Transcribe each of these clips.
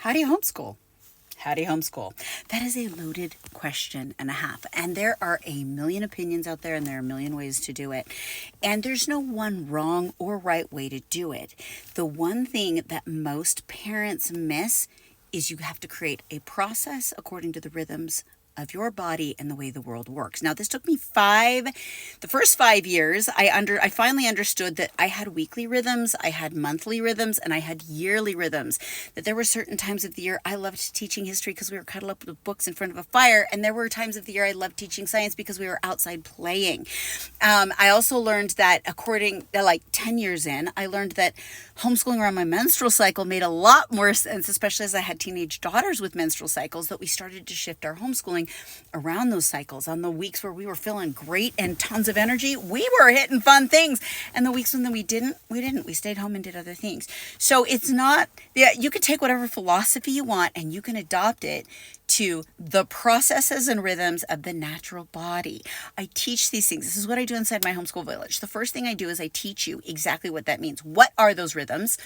How do you homeschool? How do you homeschool? That is a loaded question and a half. And there are a million opinions out there, and there are a million ways to do it. And there's no one wrong or right way to do it. The one thing that most parents miss is you have to create a process according to the rhythms of your body and the way the world works. Now, this took me the first 5 years, I finally understood that I had weekly rhythms, I had monthly rhythms, and I had yearly rhythms. That there were certain times of the year I loved teaching history because we were cuddled up with books in front of a fire, and there were times of the year I loved teaching science because we were outside playing. I also learned that 10 years in, I learned that homeschooling around my menstrual cycle made a lot more sense, especially as I had teenage daughters with menstrual cycles, that we started to shift our homeschooling around those cycles. On the weeks where we were feeling great and tons of energy, we were hitting fun things. And the weeks when we didn't. We stayed home and did other things. So it's not, you can take whatever philosophy you want and you can adopt it to the processes and rhythms of the natural body. I teach these things. This is what I do inside my homeschool village. The first thing I do is I teach you exactly what that means. What are those rhythms?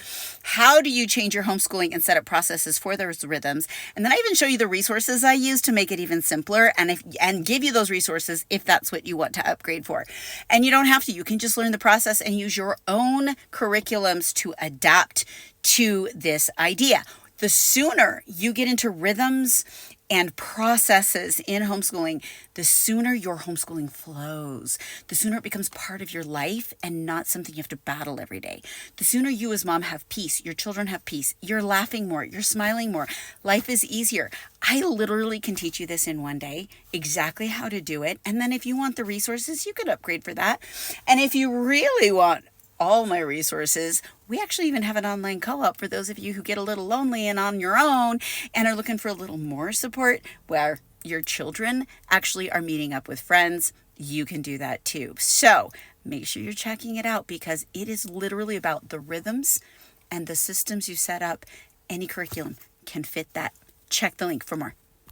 How do you change your homeschooling and set up processes for those rhythms? And then I even show you the resources I use to make it even simpler and give you those resources if that's what you want to upgrade for. And you don't have to. You can just learn the process and use your own curriculums to adapt to this idea. The sooner you get into rhythms and processes in homeschooling, the sooner your homeschooling flows, the sooner it becomes part of your life and not something you have to battle every day. The sooner you as mom have peace, your children have peace, you're laughing more, you're smiling more, life is easier. I literally can teach you this in one day, exactly how to do it. And then if you want the resources, you could upgrade for that. And if you really want all my resources, we actually even have an online co-op for those of you who get a little lonely and on your own and are looking for a little more support, where your children actually are meeting up with friends. You can do that too. So make sure you're checking it out, because it is literally about the rhythms and the systems you set up. Any curriculum can fit that. Check the link for more.